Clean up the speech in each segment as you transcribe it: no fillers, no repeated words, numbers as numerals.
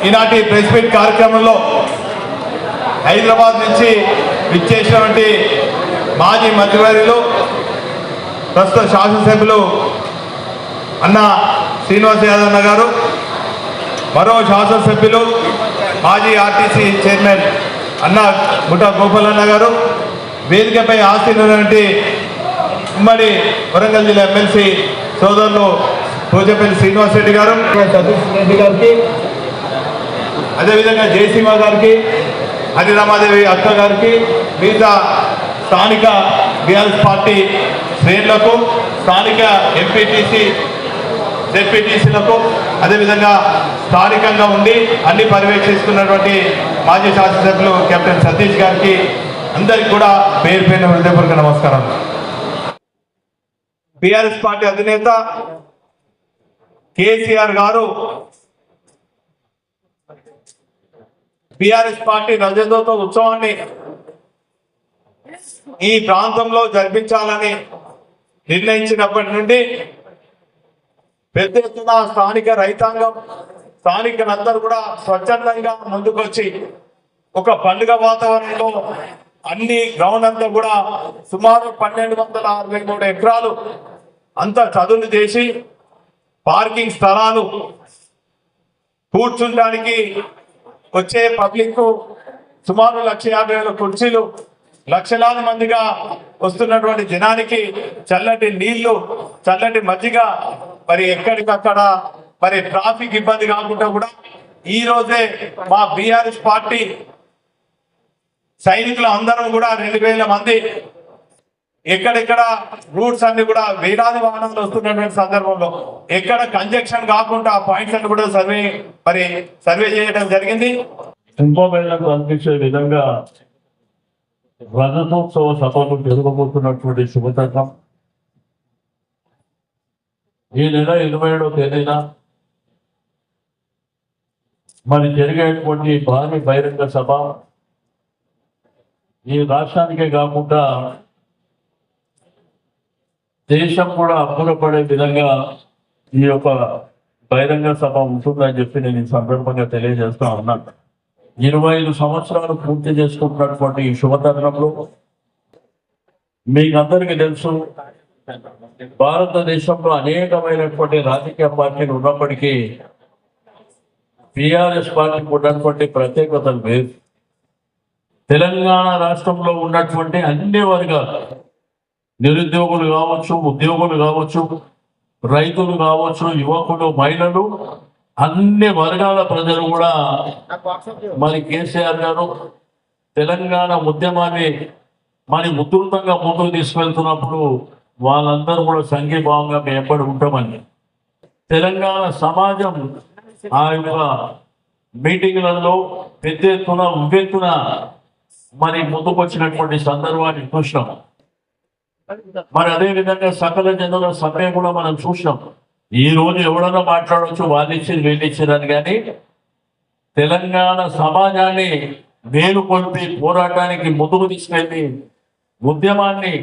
ఈనాటి press meet కార్యక్రమంలో హైదరాబాద్ నుంచి విచ్చేసినటువంటి మాజీ మంత్రివర్యులు ప్రస్తుత శాసనసభ్యులు అన్న శ్రీనివాస్ యాదవ్ గారు, మరో శాసనసభ్యులు మాజీ ఆర్టీసీ చైర్మన్ అన్న ముఠా గోపాలన్న గారు, వేదికపై ఆసీనులైనటువంటి ఉమ్మడి వరంగల్ జిల్లా ఎమ్మెల్సీ సోదరులు పోచపల్లి శ్రీనివాస్ రెడ్డి గారు, సతీష్ రెడ్డి గారికి, అదేవిధంగా జయసింహ గారికి, హరిరామాదేవి అక్క గారికి, మిగతా స్థానిక బీఆర్ఎస్ పార్టీ శ్రేణులకు, స్థానిక ఎంపీటీసీ జెడ్పీటీసీలకు, అదేవిధంగా స్థానికంగా ఉండి అన్ని పర్యవేక్షిస్తున్నటువంటి మాజీ శాసనసభ్యులు కెప్టెన్ సతీష్ గారికి అందరికి కూడా పేరు పేరున హృదయపూర్వక నమస్కారం. బీఆర్ఎస్ పార్టీ అధినేత కేసీఆర్ గారు బీఆర్ఎస్ పార్టీ రజతోత్సవ ఉత్సవాన్ని ఈ ప్రాంతంలో జరిపించాలని నిర్ణయించినప్పటి నుండి పెద్ద ఎత్తున స్థానిక రైతాంగం, స్థానికులందరూ కూడా స్వచ్ఛందంగా ముందుకొచ్చి ఒక పండుగ వాతావరణంలో అన్ని గ్రౌండ్ అంతా కూడా సుమారు 1263 ఎకరాలు అంతా చదును చేసి పార్కింగ్ స్థలాలు, కూర్చుండడానికి వచ్చే పబ్లిక్ సుమారు 150,000 కుర్చీలు, లక్షలాది మందిగా వస్తున్నటువంటి జనానికి చల్లటి నీళ్లు, చల్లటి మజ్జిగ, మరి ఎక్కడికక్కడ మరి ట్రాఫిక్ ఇబ్బంది కాకుండా కూడా ఈ రోజే మా బీఆర్ఎస్ పార్టీ సైనికులు అందరం కూడా 2,000 మంది ఎక్కడెక్కడ రూట్స్ అన్ని కూడా వేలాది వాహనాలు వస్తున్నటువంటి సందర్భంలో ఎక్కడ కంజక్షన్ కాకుండా ఆ పాయింట్స్ అన్ని కూడా సర్వే చేయడం జరిగింది. కుంభమేళకు అందించే విధంగా రజతోత్సవ సభలు జరగబోతున్నటువంటి శుభతరుణం. ఈ నెల 27వ తేదీన మరి జరిగేటువంటి భారీ బహిరంగ సభ ఈ రాష్ట్రానికే కాకుండా దేశం కూడా అబ్బురపడే విధంగా ఈ యొక్క బహిరంగ సభ ఉంటుందని చెప్పి నేను ఈ సందర్భంగా తెలియజేస్తా ఉన్నాను. 25 సంవత్సరాలు పూర్తి చేసుకుంటున్నటువంటి ఈ శుభతరుణంలో మీకందరికీ తెలుసు, భారతదేశంలో అనేకమైనటువంటి రాజకీయ పార్టీలు ఉన్నప్పటికీ బీఆర్ఎస్ పార్టీకి ఉన్నటువంటి ప్రత్యేకతలు వేరు. తెలంగాణ రాష్ట్రంలో ఉన్నటువంటి అన్ని వర్గాలు, నిరుద్యోగులు కావచ్చు, ఉద్యోగులు కావచ్చు, రైతులు కావచ్చు, యువకులు, మహిళలు, అన్ని వర్గాల ప్రజలు కూడా మరి కేసీఆర్ గారు తెలంగాణ ఉద్యమాన్ని మరి ఉధృతంగా ముందుకు తీసుకెళ్తున్నప్పుడు వాళ్ళందరూ కూడా సంఘీభావంగా మేము ఎప్పటి ఉంటామని తెలంగాణ సమాజం ఆ యొక్క మీటింగ్లలో పెద్ద ఎత్తున ఉవ్వెత్తున మరి ముందుకు వచ్చినటువంటి సందర్భాన్ని చూసినాం. మరి అదేవిధంగా సకల జనుల సమ్మె కూడా మనం చూసినాం. ఈ రోజు ఎవడన్నా మాట్లాడవచ్చు, వాళ్ళు ఇచ్చింది వీళ్ళు ఇచ్చిందని, కానీ తెలంగాణ సమాజాన్ని మేలుకొల్పి పోరాటానికి ముందుకు తీసుకెళ్ళి ఉద్యమాన్ని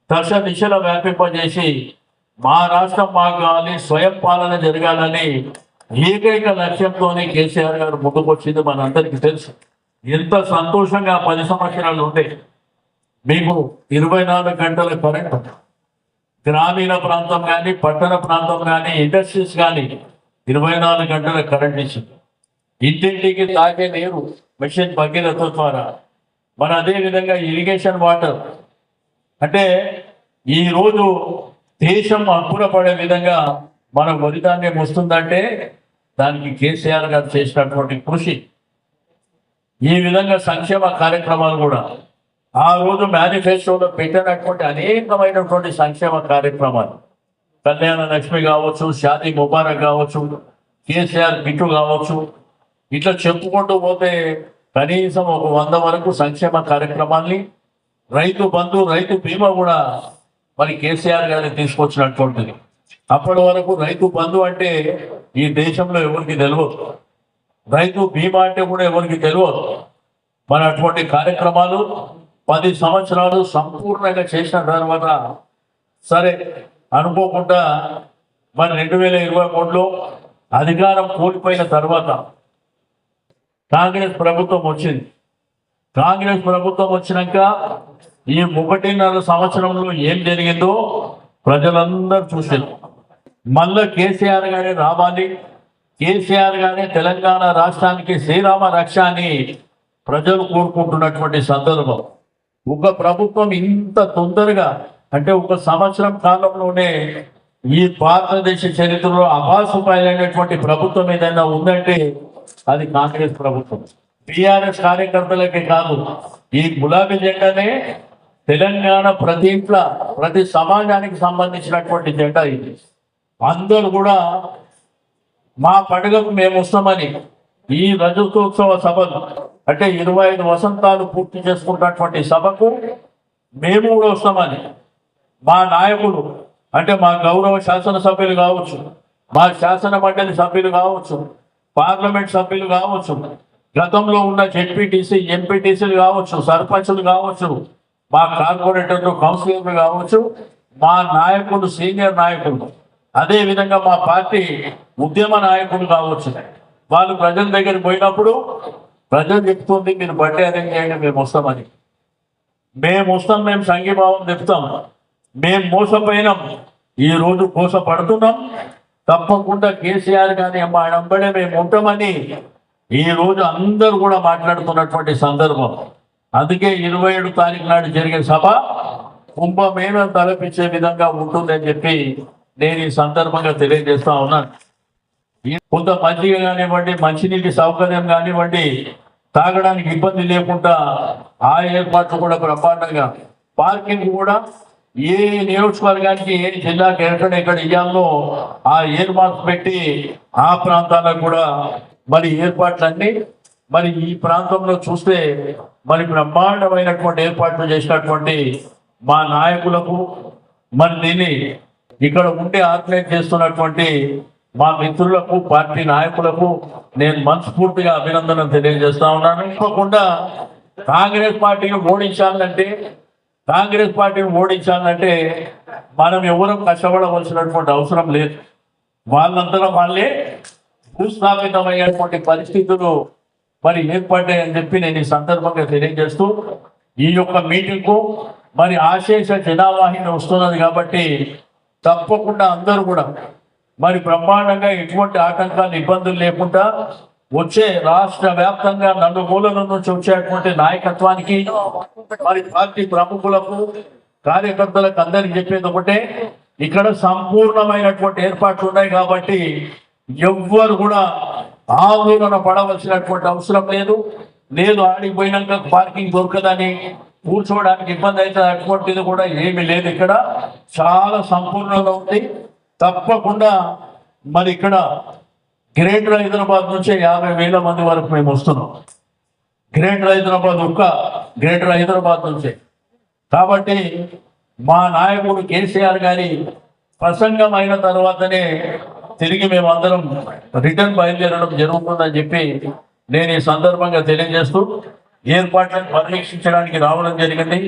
దశ దిశలో వ్యాపింపజేసి మా రాష్ట్రం మాకు కావాలి, స్వయం పాలన జరగాలని ఏకైక లక్ష్యంతో కేసీఆర్ గారు ముందుకు వచ్చింది మనందరికీ తెలుసు. ఎంత సంతోషంగా 10 సంవత్సరాలు ఉంటే మీకు 24 గంటల కరెంట్, గ్రామీణ ప్రాంతం కానీ, పట్టణ ప్రాంతం కానీ, ఇండస్ట్రీస్ కానీ 24 గంటల కరెంట్ ఇచ్చింది. ఇంటింటికి తాగే నీరు మిషన్ భగీరథ ద్వారా, మన అదేవిధంగా ఇరిగేషన్ వాటర్. అంటే ఈరోజు దేశం అబ్బురపడే విధంగా మన వరిధాన్యం వస్తుందంటే దానికి కేసీఆర్ గారు చేసినటువంటి కృషి. ఈ విధంగా సంక్షేమ కార్యక్రమాలు కూడా ఆ రోజు మేనిఫెస్టోలో పెట్టినటువంటి అనేకమైనటువంటి సంక్షేమ కార్యక్రమాలు, కళ్యాణ లక్ష్మి కావచ్చు, షాదీ ముబారక్ కావచ్చు, కేసీఆర్ కిట్టు కావచ్చు, ఇట్లా చెప్పుకుంటూ పోతే కనీసం ఒక 100 వరకు సంక్షేమ కార్యక్రమాల్ని, రైతు బంధు, రైతు బీమా కూడా మరి కేసీఆర్ గారిని తీసుకొచ్చినటువంటిది. అప్పటి వరకు రైతు బంధు అంటే ఈ దేశంలో ఎవరికి తెలియదు, రైతు బీమా అంటే కూడా ఎవరికి తెలియదు. మన అటువంటి కార్యక్రమాలు 10 సంవత్సరాలు సంపూర్ణంగా చేసిన తర్వాత సరే అనుకోకుండా మరి 2023లో అధికారం కోల్పోయిన తర్వాత కాంగ్రెస్ ప్రభుత్వం వచ్చింది. కాంగ్రెస్ ప్రభుత్వం వచ్చినాక ఈ 1.5 సంవత్సరంలో ఏం జరిగిందో ప్రజలందరూ చూశారు. మళ్ళా కేసీఆర్ గారే రావాలి, కేసీఆర్ గారే తెలంగాణ రాష్ట్రానికి శ్రీరామ రక్ష అని ప్రజలు కోరుకుంటున్నటువంటి సందర్భం. ఒక ప్రభుత్వం ఇంత తొందరగా అంటే 1 సంవత్సరం కాలంలోనే ఈ భారతదేశ చరిత్రలో అభాసుపాయలైనటువంటి ప్రభుత్వం ఏదైనా ఉందంటే అది కాంగ్రెస్ ప్రభుత్వం. టిఆర్ఎస్ కార్యకర్తలకే కాదు, ఈ గులాబీ జెండానే తెలంగాణ ప్రతి ఇంట్లో ప్రతి సమాజానికి సంబంధించినటువంటి జెండా ఇది. అందరూ కూడా మా పండుగకు మేము వస్తామని ఈ రజతోత్సవ సభలు అంటే 25 వసంతాలు పూర్తి చేసుకున్నటువంటి సభకు మేము కూడా వస్తామని మా నాయకులు అంటే మా గౌరవ శాసనసభ్యులు కావచ్చు, మా శాసన మండలి సభ్యులు కావచ్చు, పార్లమెంట్ సభ్యులు కావచ్చు, గతంలో ఉన్న జెడ్పీటీసీ ఎంపీటీసీలు కావచ్చు, సర్పంచులు కావచ్చు, మా కార్పొరేటర్లు కౌన్సిలర్లు కావచ్చు, మా నాయకులు సీనియర్ నాయకులు, అదే విధంగా మా పార్టీ ఉద్యమ నాయకులు కావచ్చు, వాళ్ళు ప్రజల దగ్గరికి పోయినప్పుడు ప్రజలు చెప్తుంది మీరు బర్త్డే అరేంజ్ చేయండి మేము వస్తామని. మేము వస్తాం, మేము సంఘీభావం చెప్తాం, మేము మోసపోయినాం, ఈ రోజు మోసపడుతున్నాం, తప్పకుండా కేసీఆర్ కానీ మా వెంబడే మేము ఉంటామని ఈ రోజు అందరూ కూడా మాట్లాడుతున్నటువంటి సందర్భం. అందుకే 27 తారీఖు నాడు జరిగే సభ కుంభమేళ తలపించే విధంగా ఉంటుందని చెప్పి నేను ఈ సందర్భంగా తెలియజేస్తా ఉన్నాను. కొంత మంచిగా కానివ్వండి, మంచినీటి సౌకర్యం కానివ్వండి, తాగడానికి ఇబ్బంది లేకుండా ఆ ఏర్పాట్లు కూడా బ్రహ్మాండంగా, పార్కింగ్ కూడా ఏ నియోజకవర్గానికి ఏ జిల్లాకి ఎక్కడ ఇయ్యాలో ఆ ఏర్పాట్లు పెట్టి ఆ ప్రాంతాలకు కూడా మరి ఏర్పాట్లన్నీ మరి ఈ ప్రాంతంలో చూస్తే మరి బ్రహ్మాండమైనటువంటి ఏర్పాట్లు చేసినటువంటి మా నాయకులకు మరి దీన్ని ఇక్కడ ఉండి ఆర్గనైజ్ చేస్తున్నటువంటి మా మిత్రులకు పార్టీ నాయకులకు నేను మనస్ఫూర్తిగా అభినందనలు తెలియజేస్తా ఉన్నాను. తప్పకుండా కాంగ్రెస్ పార్టీని ఓడించాలంటే మనం ఎవరూ కష్టపడవలసినటువంటి అవసరం లేదు. వాళ్ళంతా వాళ్ళే భూస్థాపితమయ్యేటువంటి పరిస్థితులు మరి ఏర్పడ్డాయని చెప్పి నేను ఈ సందర్భంగా తెలియజేస్తూ ఈ యొక్క మీటింగ్కు మరి ఆశేష జనావాహిని వస్తున్నది కాబట్టి తప్పకుండా అందరూ కూడా మరి బ్రహ్మాండంగా ఎటువంటి ఆటంకాలు ఇబ్బందులు లేకుండా వచ్చే రాష్ట్ర వ్యాప్తంగా నలుమూలల నుంచి వచ్చేటువంటి నాయకత్వానికి మరి పార్టీ ప్రముఖులకు కార్యకర్తలకు అందరికి చెప్పేది ఒకటే, ఇక్కడ సంపూర్ణమైనటువంటి ఏర్పాట్లు ఉన్నాయి కాబట్టి ఎవ్వరు కూడా ఆందోళన పడవలసినటువంటి అవసరం లేదు ఆడిపోయినాక పార్కింగ్ దొరకదని కూర్చోవడానికి ఇబ్బంది అయితే అటువంటిది కూడా ఏమీ లేదు. ఇక్కడ చాలా సంపూర్ణంగా ఉంది. తప్పకుండా మరి ఇక్కడ గ్రేటర్ హైదరాబాద్ నుంచే 50,000 మంది వరకు మేము వస్తున్నాం. గ్రేటర్ హైదరాబాద్ నుంచే. కాబట్టి మా నాయకుడు కేసీఆర్ గారి ప్రసంగం అయిన తర్వాతనే తిరిగి మేమందరం రిటర్న్ బయలుదేరడం జరుగుతుందని చెప్పి నేను ఈ సందర్భంగా తెలియజేస్తూ ఏర్పాట్లను పర్యవేక్షించడానికి రావడం జరిగింది.